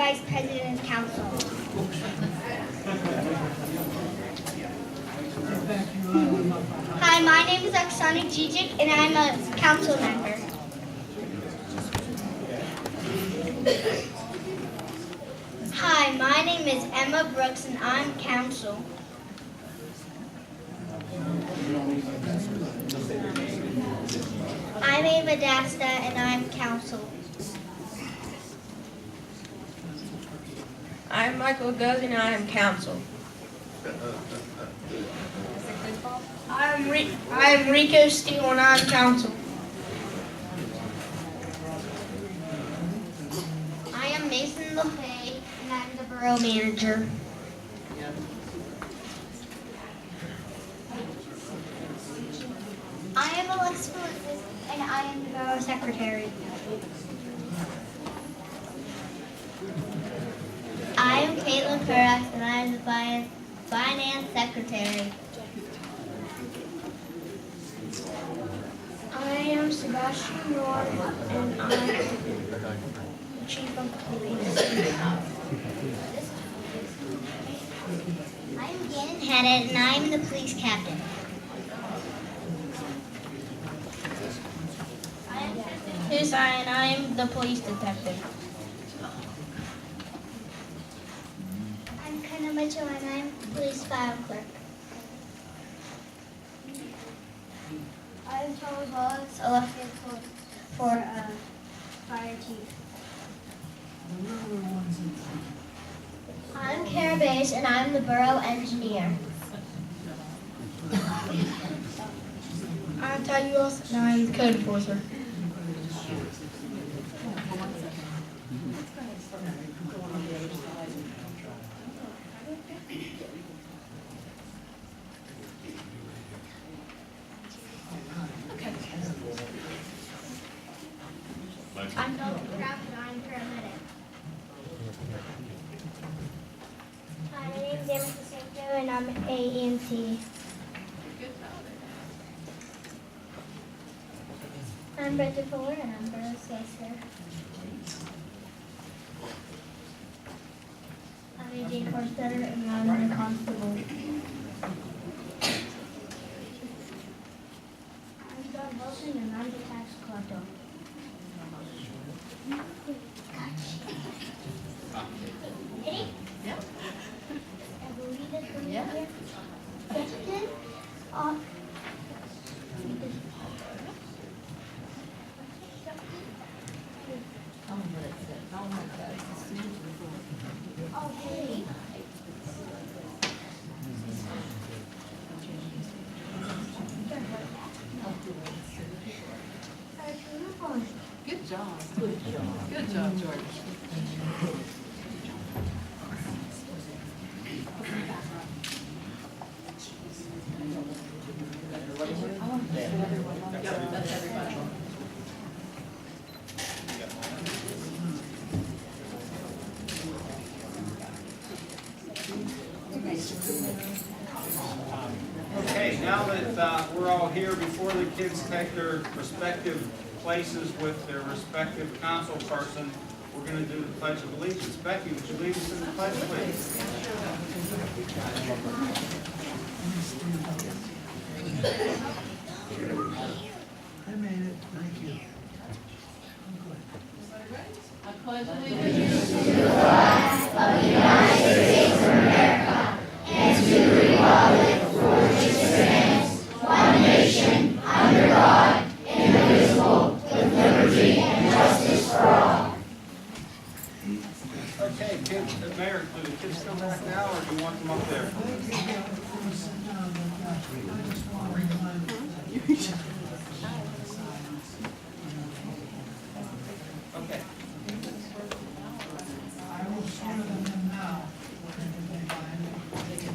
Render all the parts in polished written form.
Vice President of Council. Hi, my name is Oksana Jijic, and I'm a council member. Hi, my name is Emma Brooks, and I'm council. I'm Ava Dasta, and I'm council. I'm Michael Guzzi, and I am council. I'm Rico Steele, and I'm council. I am Mason LaFay, and I'm the borough manager. I am Alexa Felicitas, and I am the borough secretary. I am Caitlin Kurax, and I am the finance secretary. I am Sebastian Rohr, and I'm the chief of police. I'm Gannon Haddad, and I am the police captain. I am Tristan Kusai, and I am the police detective. I'm Kana Mitchell, and I'm police file clerk. I am Charles Wallace, elected for fire chief. I'm Kara Bass, and I'm the borough engineer. I'm Ty Uels, and I'm the code enforcer. I'm Dr. Kraft, and I'm paramedic. Hi, my name is Emma Jacinto, and I'm AEMT. I'm Brenda Fuller, and I'm borough solicitor. I'm AJ Corstetter, and I'm the constable. I'm John Wilson, and I'm the tax collector. Ready? Yep. I believe it's from Yeah. here. Question. Okay. Good job. Good job, George. Yep, that's everybody. Okay, now that we're all here, before the kids take their respective places with their respective council person, we're going to do the Pledge of Allegiance. Becky, would you lead us in the pledge, please? I made it, thank you. I pledge allegiance Okay, kids, Mayor, do the kids come back now, or do you want them up there? Okay. I will swear them in now. In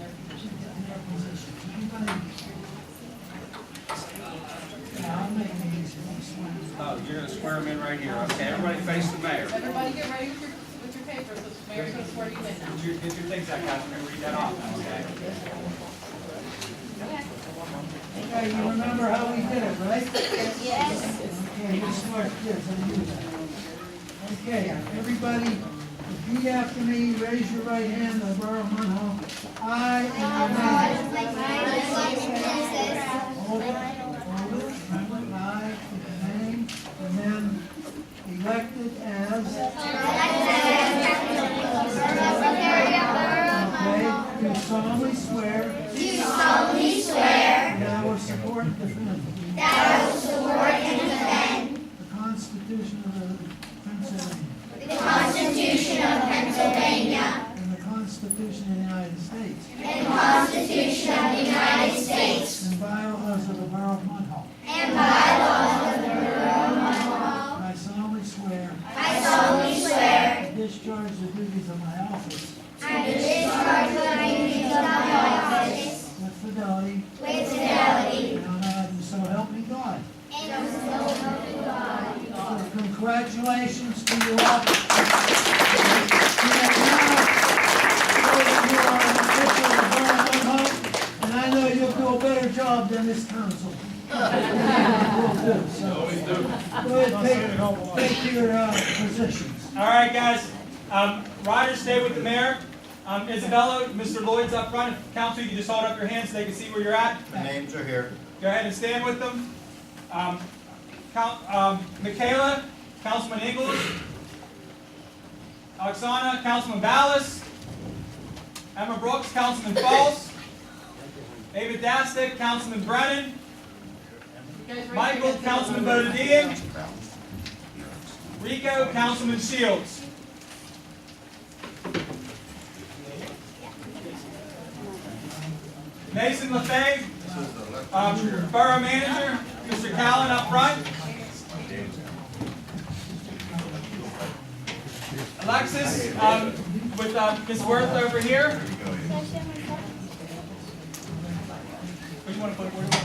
their position. Anybody? Yeah, I'll make it easy. I'll swear them. Oh, you're going to swear them in right here. Okay, everybody face the mayor. Everybody get ready with your papers, the mayor's gonna swear you in now. Get your things out, guys. We're going to read that off, okay? Okay, you remember how we did it, right? Yes. Okay, you smart kids, I knew that. Okay, everybody Repeat after me, raise your right hand, the Borough of Munhall. I, and your name. Hold it, remember, I, and your name, and then elected as. Okay, do solemnly swear. That I will support and defend. The Constitution of Pennsylvania. And the Constitution of the United States. And bylaws of the Borough of Munhall. I solemnly swear. To discharge the duties of my office. With fidelity. And so help me God. So congratulations to you all. And I know you'll do a better job than this council. So, go ahead, take your positions. All right, guys. Riders, stay with the mayor. Isabella, Mr. Lloyd's up front. If council, you can just hold up your hands so they can see where you're at. The names are here. Go ahead and stand with them. Michaela, Councilman Ingles. Oksana, Councilman Ballas. Emma Brooks, Councilman Falls. David Dastic, Councilman Brennan. Michael, Councilman Bodadian. Rico, Councilman Shields. Mason LaFay, Borough Manager, Mr. Callen up front. Alexis, with Ms. Worth over here. Where do you want to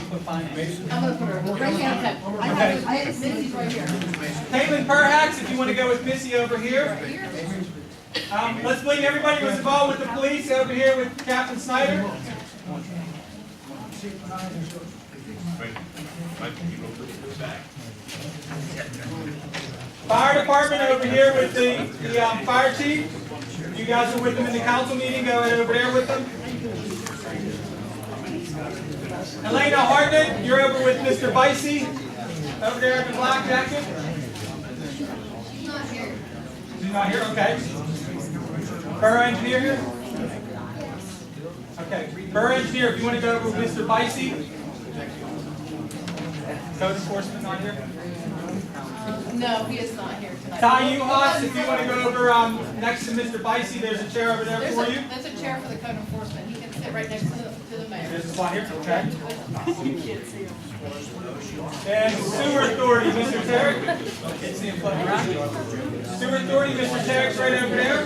put finance? I'm going to put her right here. Okay. I have Missy's right here. Caitlin Perhax, if you want to go with Missy over here. Let's bring everybody who was involved with the police over here with Captain Snyder. Fire department over here with the fire chief. You guys are with them in the council meeting. Go ahead over there with them. Elena Hartnett, you're over with Mr. Bicey. Over there in the black jacket. She's not here? Okay. Borough engineer here? Okay. Borough engineer, if you want to go over with Mr. Bicey. Code enforcement not here? No, he is not here tonight. Ty Uhas, if you want to go over next to Mr. Bicey, there's a chair over there for you. There's a chair for the code enforcement. He can sit right next to the mayor. There's a spot here, okay. And Sewer Authority, Mr. Tarek. Can't see him floating around. Sewer Authority, Mr. Tarek's right over there.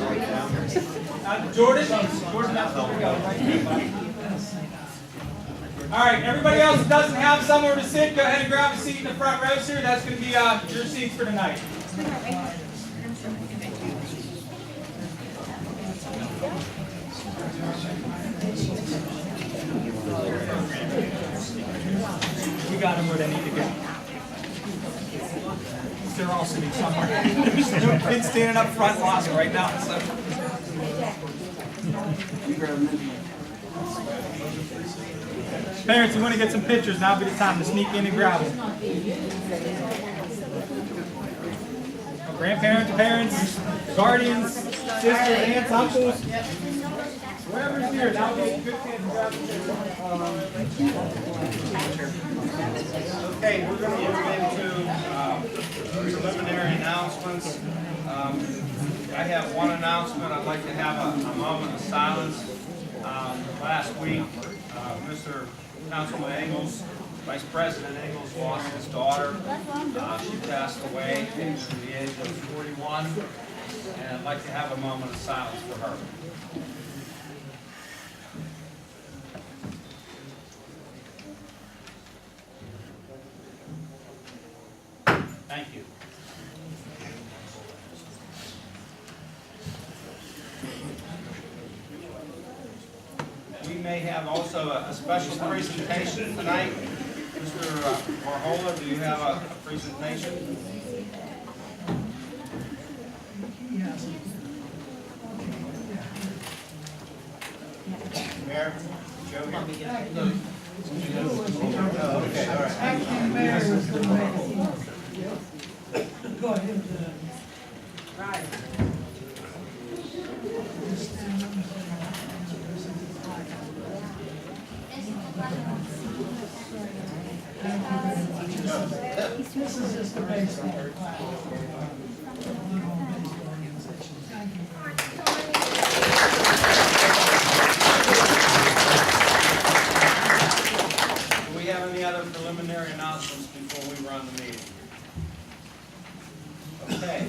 Jordan, that's where we go, right? All right, everybody else that doesn't have somewhere to sit, go ahead and grab a seat in the front row, sir. That's going to be your seats for tonight. We got them where they need to go. They're all sitting somewhere. There's no kids standing up front lost right now. So. Parents, you want to get some pictures, now would be the time to sneak in and grab them. Grandparents, parents, guardians, sisters, aunts, uncles. Whoever's here, now would be a good chance to grab them. Okay, we're going to move into preliminary announcements. I have one announcement. I'd like to have a moment of silence. Last week, Mr. Councilman Engels, Vice President Engels, lost his daughter. She passed away at the age of 41, and I'd like to have a moment of silence for her. Thank you. We may have also a special presentation tonight. Mr. Marhola, do you have a presentation? Mayor, Joe here. Acting mayor is the mayor. Go ahead. Right. This is just the baseball class. Do we have any other preliminary announcements before we run the meeting? Okay.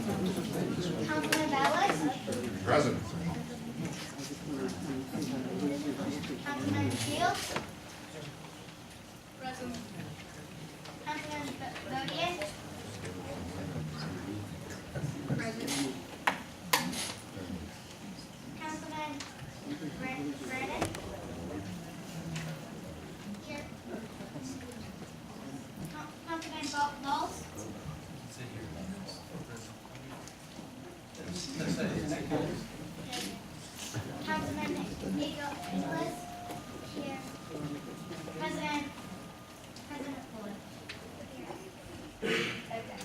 Councilman Ballas? Present. Councilman Shields? Present. Councilman Bodier? Present. Councilman Brennan? Here. Councilman Bowles? Councilman Nicholas? Here. President Ford? Here. Okay.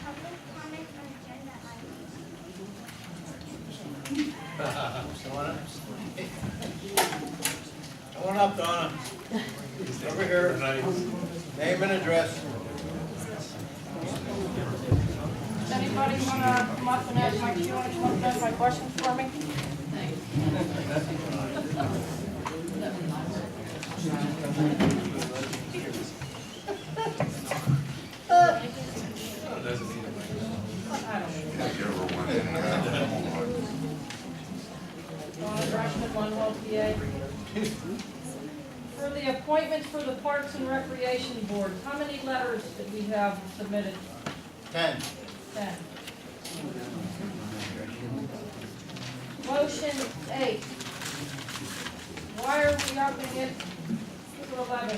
Public comment on agenda Come on up, Donna. Over here. Name and address. Does anybody want to come up and ask my questions for me? Donna Rushman, Munhall, PA. For the appointments for the Parks and Recreation Board, how many letters did we have submitted? 10. 10. Motion 8. Why are we upping it to 11?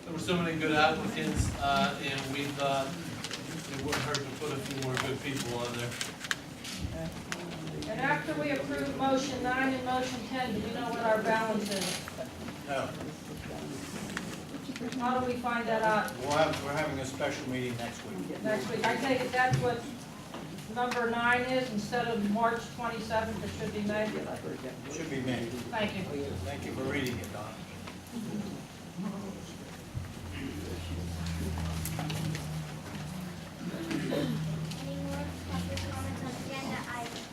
There were so many good applicants, and we thought it wouldn't hurt to put a few more good people on there. And after we approved motion 9 and motion 10, do we know what our balance is? No. How do we find that out We're having a special meeting next week. next week? I take it that's what number 9 is, instead of March 27th, it should be May? It should be me. Thank you. Thank you for reading it, Donna. Any more public comments on agenda items?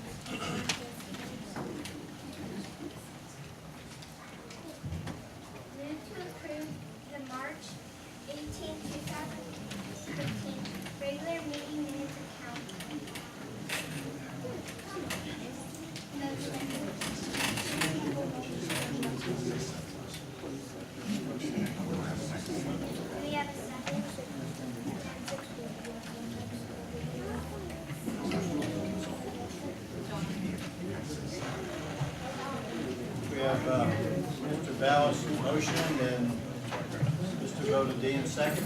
Move to approve the March 18, 2015 regular meeting minutes of council. Do we have a second? We have Mr. Ballas' motion and Mr. Bodine second.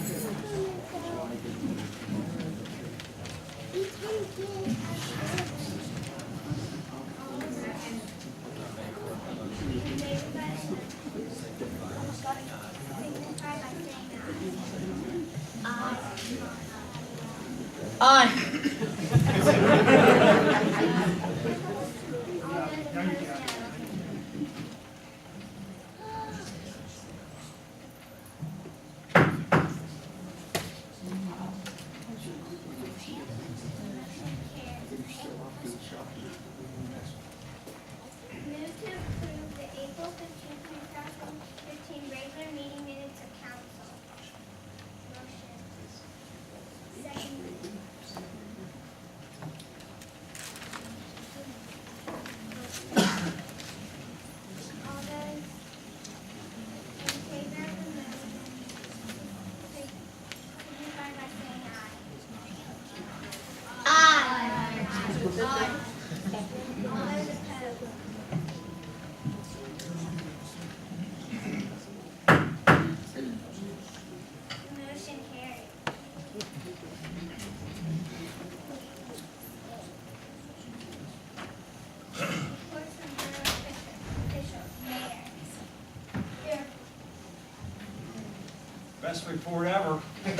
Best report ever. I'm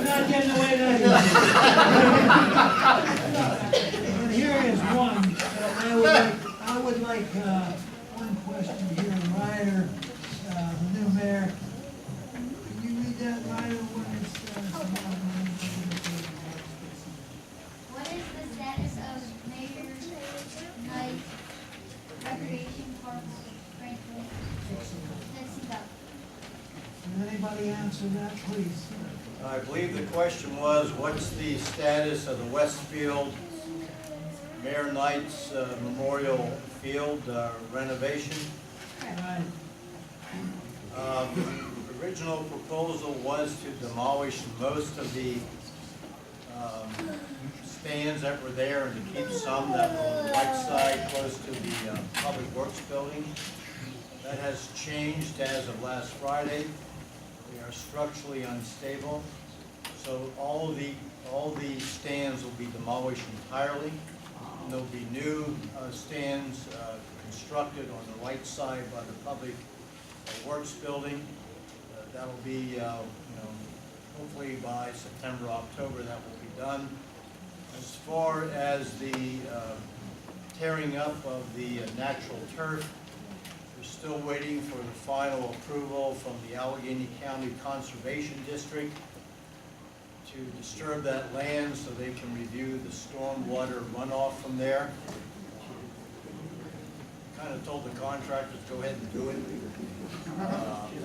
not getting away that easy. But here is one. I would like one question here. Ryder, the new mayor. Can you read that, Ryder? What is the status of Mayor's Night Recreation Park Franklin fixing up? Can anybody answer that, please? I believe the question was, what's the status of the Westfield Mayor Knight's Memorial Field renovation? Right. The original proposal was to demolish most of the stands that were there and to keep some that were on the right side close to the Public Works building. That has changed as of last Friday. They are structurally unstable, so all the stands will be demolished entirely. And there'll be new stands constructed on the right side by the Public Works building. That'll be, hopefully by September, October, that will be done. As far as the tearing up of the natural turf, we're still waiting for the final approval from the Allegheny County Conservation District to disturb that land so they can review the stormwater runoff from there. Kind of told the contractors, go ahead and do it.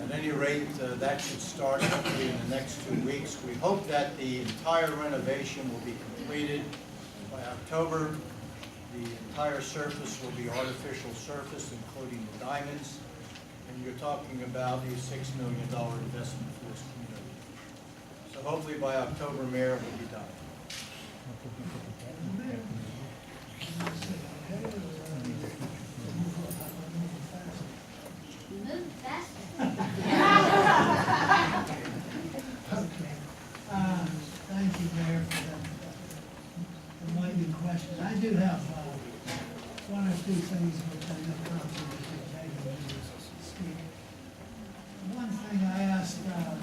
At any rate, that should start hopefully in the next 2 weeks. We hope that the entire renovation will be completed by October. The entire surface will be artificial surface, including the diamonds. And you're talking about a $6 million investment for this community. So hopefully by October, Mayor, it will be done. Move faster. Okay. Thank you, Mayor, for that enlightening question. I do have one or two things which I know Council should maybe speak. One thing I asked our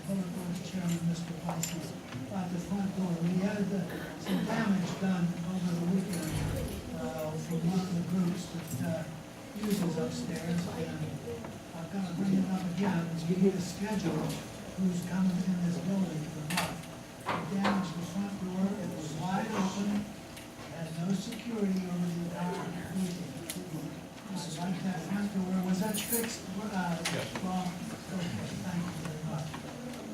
Public Works Chairman, Mr. Parsons, about the front door. We had some damage done over the weekend from one of the groups that uses upstairs, and I'm going to bring it up again, is we need a schedule who's coming in this building for the month. We damaged the front door, it was wide open, had no security over the entire building. This is like that front door, was that fixed? Yes. Well, okay, thank you very much.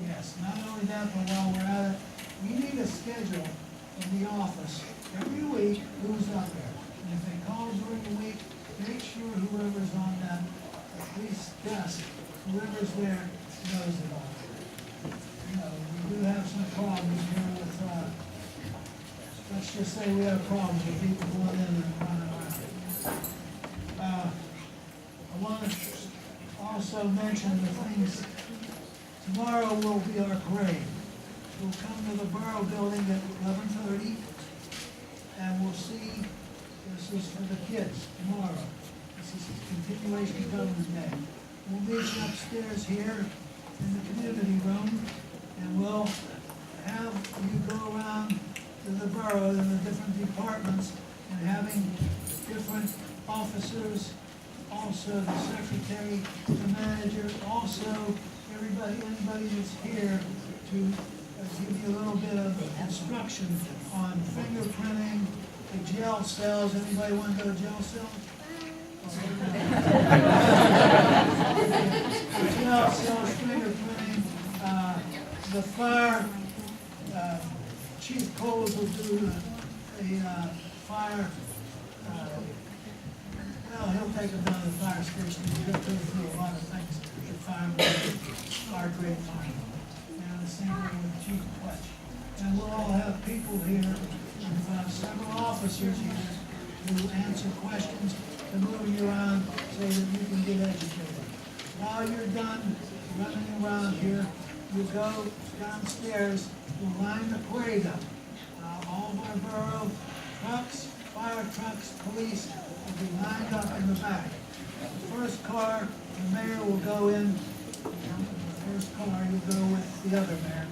Yes, not only that, but while we're at it, we need a schedule in the office every week who's up there. And if they call during the week, make sure whoever's on that police desk, whoever's there knows about it. You know, we do have some problems here with, let's just say we have problems with people going in and running around. I want to also mention the things, tomorrow will be our parade. We'll come to the Borough Building at 11:30, and we'll see. This is for the kids tomorrow. This is a continuation of Government Day. We'll meet you upstairs here in the community room, and we'll have you go around to the borough and the different departments and having different officers, also the secretary, the manager, also anybody that's here to give you a little bit of instruction on fingerprinting, the jail cells. Anybody want to go to jail cell? Jail cells, fingerprinting, the fire, Chief Coles will do a fire, well, he'll take them down to the fire station. He'll go through a lot of things, the firemen, our great firemen. And the same thing with Chief Pletch. And we'll all have people here, several officers here who answer questions to move you around so that you can get educated. While you're done running around here, you go downstairs, you line the parade up. All of our borough trucks, fire trucks, police will be lined up in the back. First car, the mayor will go in, the first car, you'll go with the other mayor,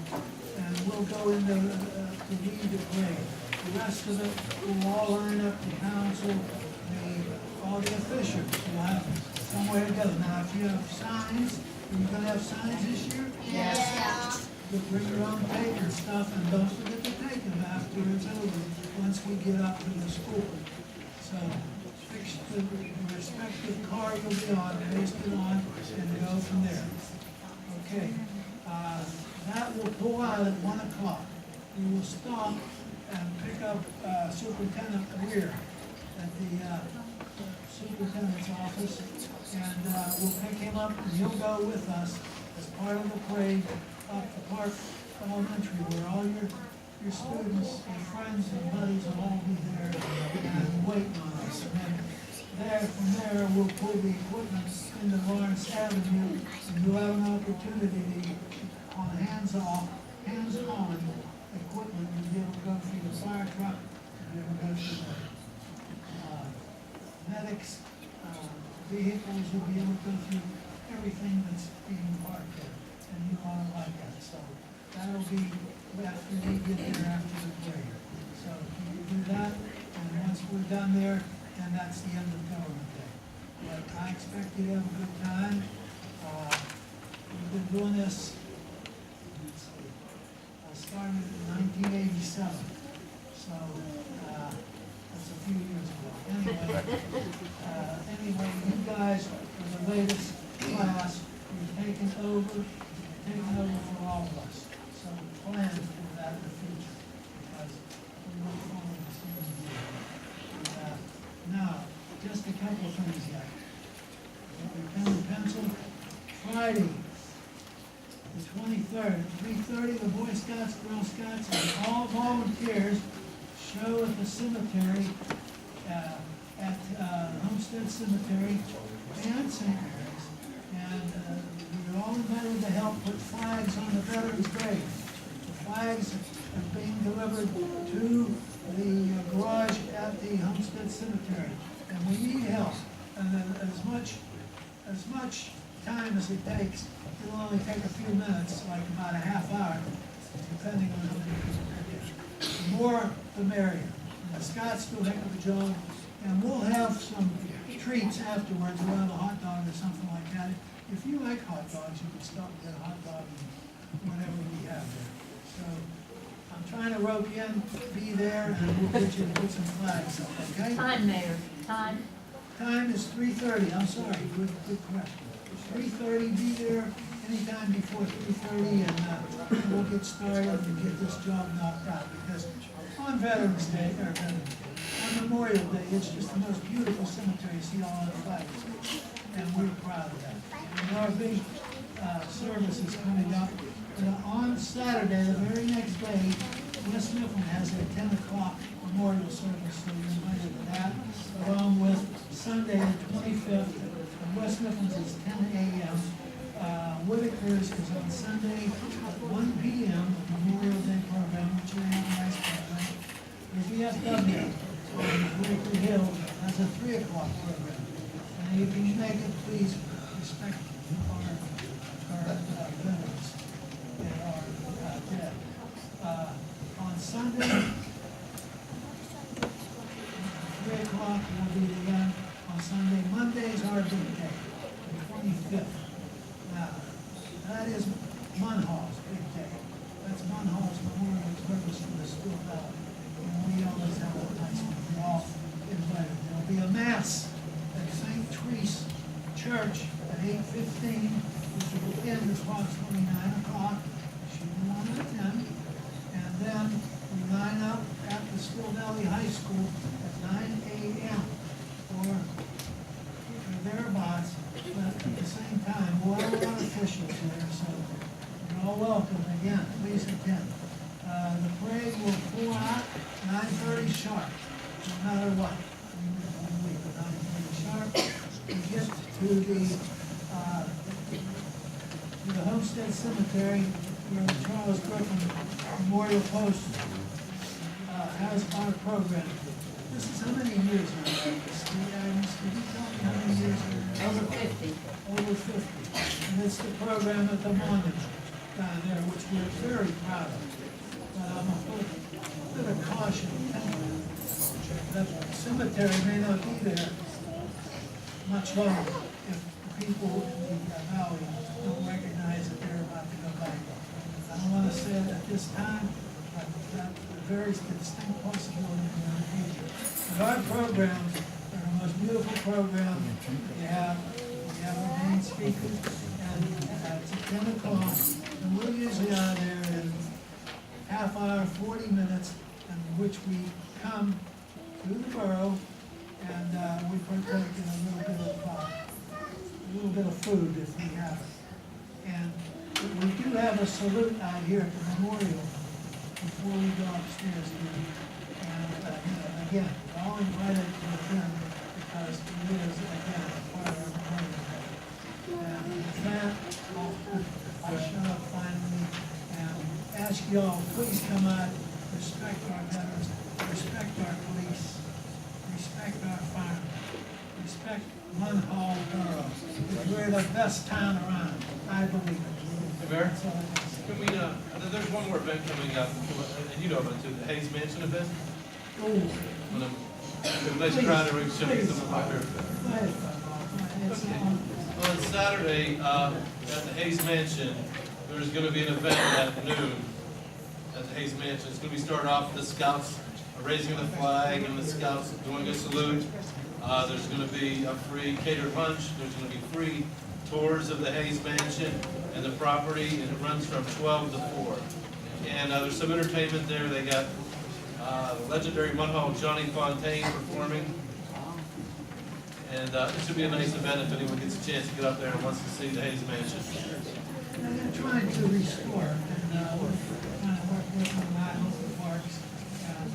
and we'll go into, to lead the parade. The rest of it, we'll all line up, the council, all the officials, will have somewhere to go. Now, if you have signs, are you gonna have signs this year? Yes. You'll bring your own tape and stuff, and don't forget to take them after it's over, once we get up to the school. So, fix the respective car you'll be on, paste it on, and go from there. Okay, that will pull out at 1 o'clock. We will stop and pick up Superintendent Weir at the superintendent's office, and we'll pick him up, and he'll go with us as part of the parade up to Park Elementary, where all your students and friends and buddies will all be there and waiting on us. And then from there, we'll pull the equipment into Lawrence Avenue, and you'll have an opportunity to, on hands-on equipment, you'll be able to go through the fire truck, you'll be able to go through the medics' vehicles, you'll be able to go through everything that's being parked there, and you all like that. So that'll be after we get there after the parade. So you do that, and once we're done there, then that's the end of government day. But I expect you to have a good time. We've been doing this, let's see, I started in 1987, so that's a few years ago. Anyway, you guys are the latest class. You've taken over for all of us. So plan for that in the future, because we look forward to seeing you. Now, just a couple of things yet. Pen and pencil. Friday, the 23rd, at 3:30, the Boy Scouts, Girl Scouts, and all volunteers show at the cemetery, at Homestead Cemetery and St. Mary's. And we're all invited to help put flags on the veterans' grave. The flags are being delivered to the garage at the Homestead Cemetery. And we need help. And as much time as it takes, it'll only take a few minutes, like about a half hour, depending on how many people are there. The more, the merrier. And the Scots do a heck of a job, and we'll have some treats afterwards. We'll have a hot dog or something like that. If you like hot dogs, you can stop and get a hot dog and whatever we have there. So I'm trying to rope you in, be there, and we'll get you to put some flags up, okay? Time, Mayor, time. Time is 3:30, I'm sorry, good question. 3:30, be there anytime before 3:30, and we'll get started and get this job knocked out, because on Veterans Day, on Memorial Day, it's just the most beautiful cemetery, you see all the flags, and we're proud of that. And our big service is coming up, and on Saturday, the very next day, West Mifflin has a 10 o'clock memorial service, so you're invited to that, along with Sunday the 25th, and West Mifflin's is 10 a.m. Whitaker's is on Sunday at 1 p.m., the Memorial Day program, which they have a nice program. The VFW on Whitaker Hill has a 3 o'clock program. And if you make it, please respect our veterans that are dead. On Sunday, 3 o'clock will be the event on Sunday. Monday's our big day, the 25th. Now, that is Munhall's big day. That's Munhall's memorial service for the school ballot. And we always have a nice one. We're all invited. There'll be a mass at St. Therese Church at 8:15, which will end approximately 9 o'clock. Should you want to attend? And then we line up at the Still Valley High School at 9 a.m. or thereabouts, but at the same time, we'll have a lot of officials here, so you're all welcome again. Please attend. The parade will pull out 9:30 sharp, no matter what. We leave at 9:30 sharp. We get to the Homestead Cemetery, where the Charles Griffin Memorial Post has our program. This is how many years now? Can you tell me how many years? Over 50. Over 50. And it's the program at the monument down there, which we're very proud of. But I'm a bit of caution. The cemetery may not be there much longer if people in the valley don't recognize that they're about to go back. I don't want to say it at this time, but that's a very distinct possibility in the future. But our programs are the most beautiful program we have. We have our main speakers, and it's at 10 o'clock, and we're usually out there in half hour, 40 minutes, in which we come to the borough, and we partake in a little bit of food if we have it. And we do have a salute out here at the memorial before we go upstairs here. And again, we're all invited to attend because it is, again, part of our memorial. And with that, I'll shut up finally and ask you all, please come out, respect our veterans, respect our police, respect our farm, respect Munhall Borough. We're the best town around, I believe it. Hey, Mayor? That's all I can say. Can we, there's one more event coming up, and you know about it too, the Hayes Mansion event. Oh, When I'm nice crowd, everybody should be some of my favorite. it's Okay. on. Well, on Saturday, at the Hayes Mansion, there's gonna be an event at noon at the Hayes Mansion. It's gonna be started off with the Scouts raising the flag and the Scouts doing a salute. There's gonna be a free catered lunch, there's gonna be free tours of the Hayes Mansion and the property, and it runs from 12 to 4. And there's some entertainment there. They got the legendary Munhall Johnny Fontaine performing. And it should be a nice event if anyone gets a chance to get up there and wants to see the Hayes Mansion. And they're trying to restore it, and we're trying to work with them out in the parks, and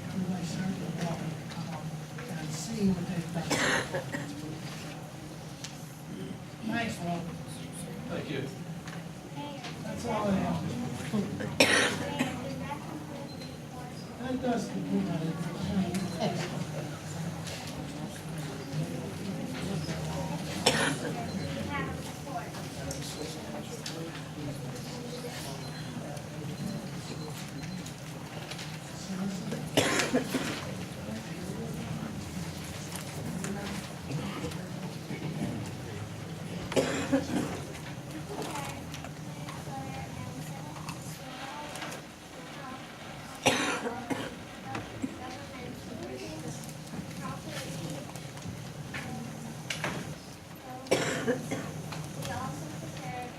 everybody certainly welcome to come up and see what they've done. Thanks, Rob. Thank you. That's all I have. That does complete my report. We also prepared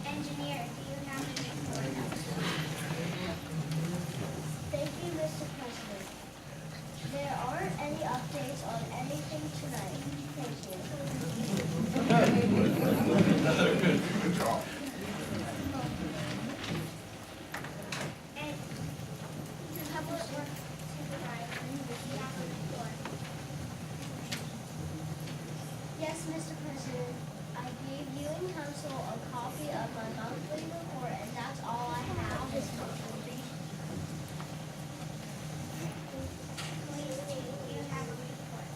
Engineer, do you have a report? Thank you, Mr. President. There aren't any updates on anything tonight. Thank you. Good job. And the public works supervisor, do you have a report? Yes, Mr. President. I gave you and council a copy of my monthly report, and that's all I have this month. Please state, do you have a report?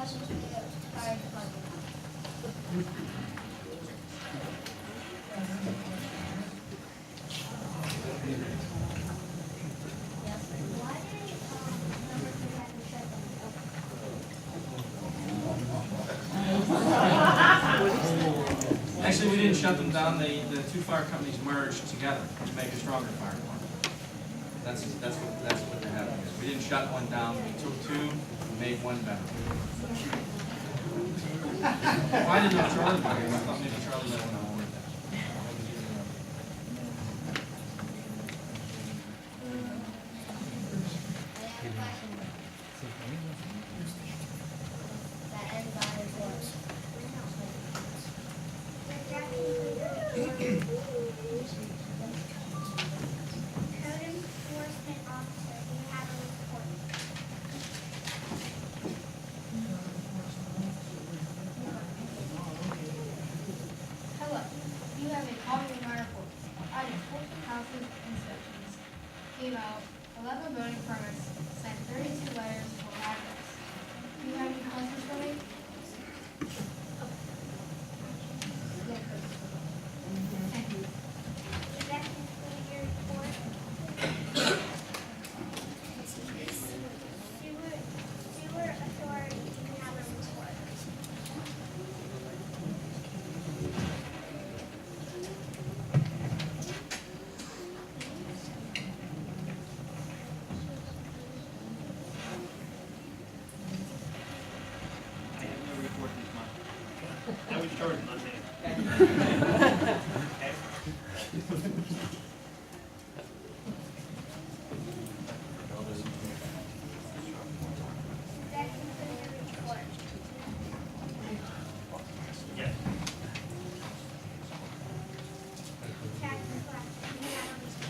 questions for the fire department? Yes. Why did number 3 have to shut them? Actually, we didn't shut them down. The two fire companies merged together to make a stronger fire department. That's what they're having. We didn't shut one down. We took two and made one better. Well, I didn't know Charlie was here. I thought maybe Charlie let one know with that. Any other questions? That ends my report. Code enforcement officer, do you have a report? Hello, you have a copy of my report. I did 14 houses inspections, gave out 11 building permits, sent 32 letters for address. Do you have any questions for me? Thank you. Does that conclude your report? Sewer authority, do you have a report? I have no report this month. I was short Monday. Does that conclude your report? Yes. Tax collector, do you have a report?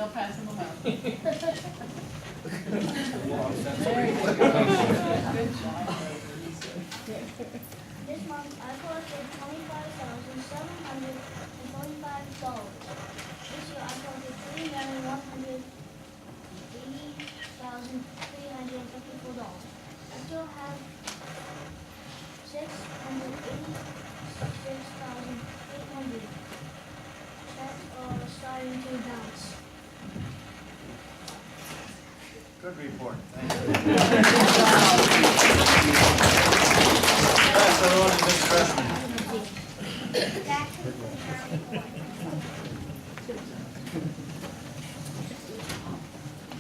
They'll pass them about. This month, I collected $25,745. This year, I collected $3,180,354. I still have $686,800. That's starting to bounce. Good report. Thank you. Pass that on to Ms. Freshman. That concludes our report.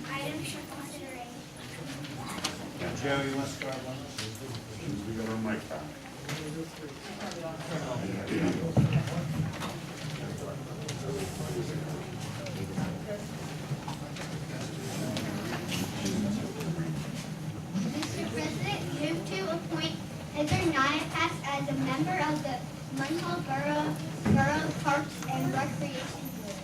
Items for consideration. Joe, you want to start one? We got our mic back. Mr. President, move to appoint Heather Nyakas as a member of the Munhall Borough Parks and Recreation Board.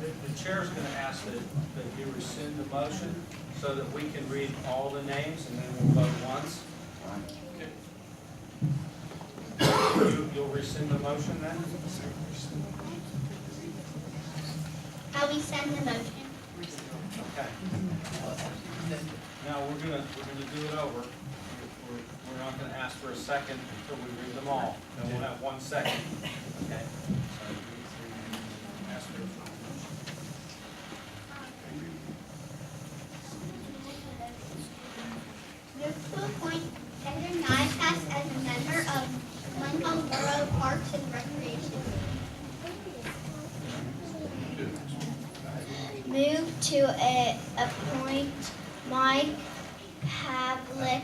The chair's going to ask that you rescind the motion so that we can read all the names and then we'll vote once. You'll rescind the motion then? I'll rescind the motion. Okay. Now, we're gonna do it over. We're not gonna ask for a second until we read them all. Then we'll have 1 second. Okay? Ask for Move to appoint Heather Nyakas as a member of Munhall Borough Parks and Recreation Board. Move to appoint Mike Pavlik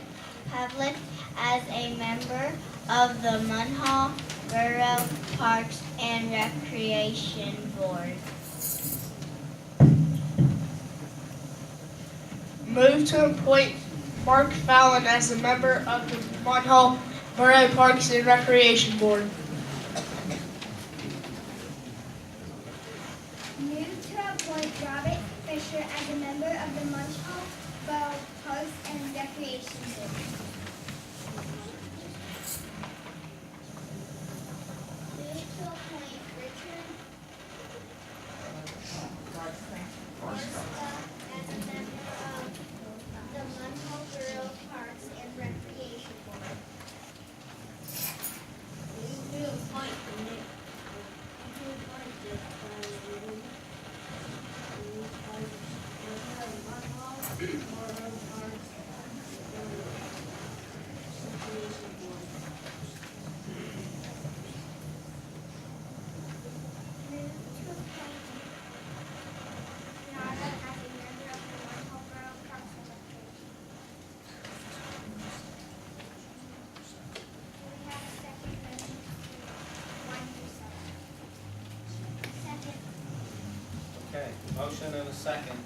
as a member of the Munhall Borough Parks and Recreation Board. Move to appoint Mark Fallon as a member of the Munhall Borough Parks and Recreation Board. Move to appoint Robert Fisher as a member of the Munhall Borough Parks and Recreation Board. Move to appoint Richard Marska as a member of the Munhall Borough Parks and Recreation Board. Move to appoint Okay, motion and a second.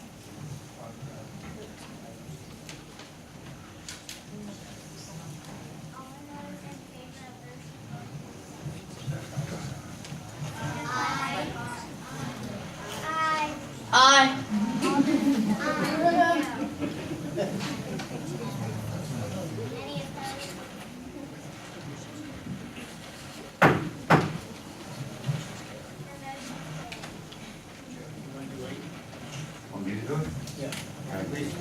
Aye. Want me to do it? Yeah. All right, please.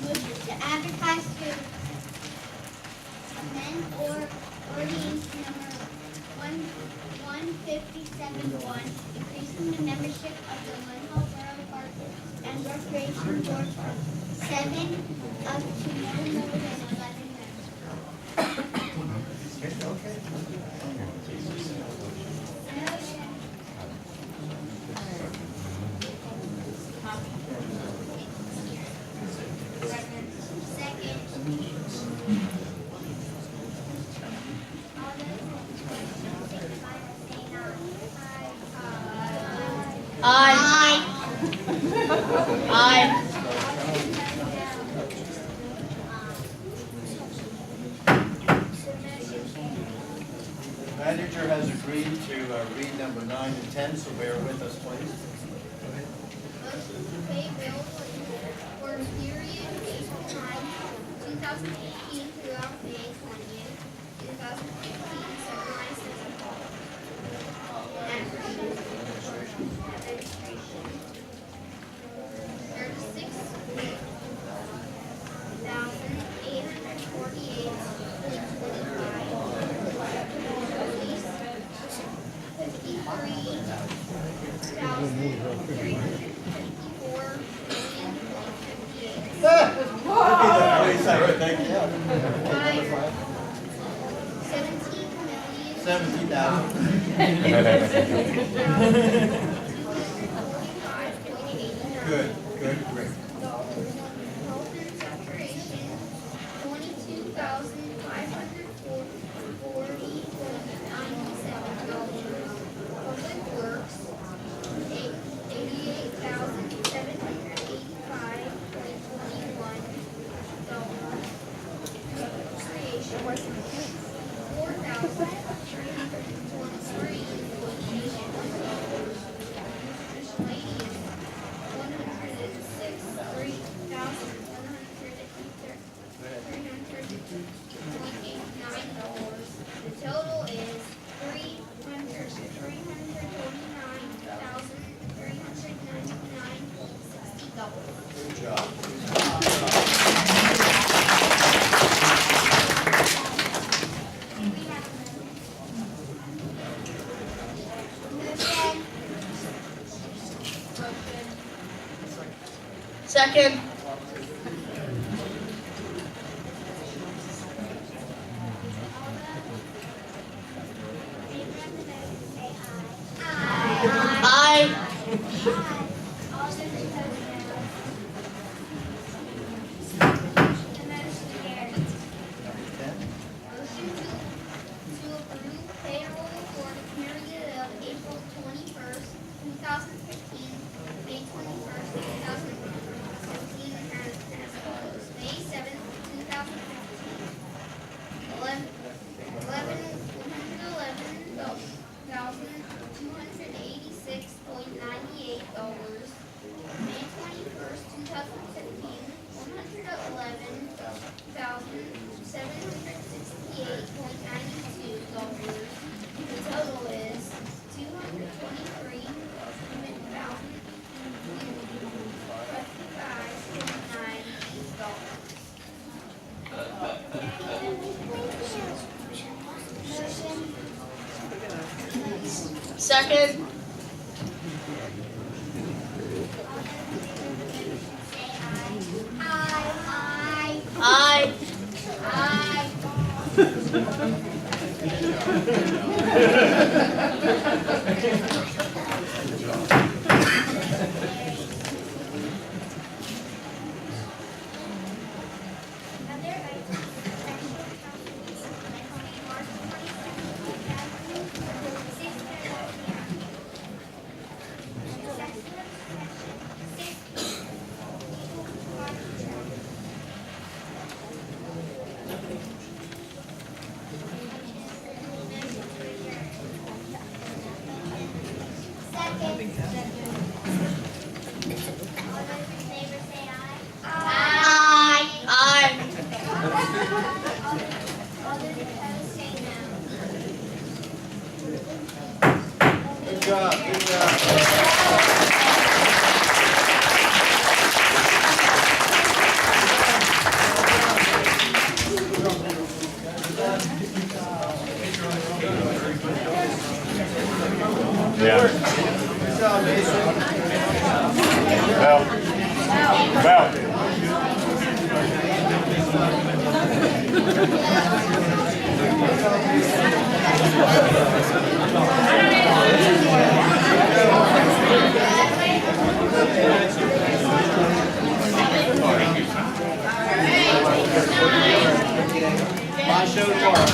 Motion to advertise to amend or ordinance number 157-1, increasing the membership of the Munhall Borough Park and Recreation Board from 7 up to no more than 11 members. Second. All those in favor signify by saying aye. Aye. The manager has agreed to read number 9 and 10, so bear with us, please. Motion to pay bills for the period April 9, 2018 throughout May 20th, 2015, summarized as follows. Administration. 17,000. Good, great. Health and saturation, 22,540.97 dollars. Public Works, 88,785.21 dollars. Recreation, 4,323.81 dollars. Miscellaneous, 106,339. The total is $329,399.60. Good job. Second. Aye. All those opposed, no. The motion carries. Motion to approve payroll for the period of April 21st, 2015, May 21st, 2015, as follows. May 7th, 2015, $11,286.98. May 21st, 2015, $111,768.92. The total is $223,058. Second. Aye. Good job, good job. Yeah. Good job, Mason. My show tomorrow.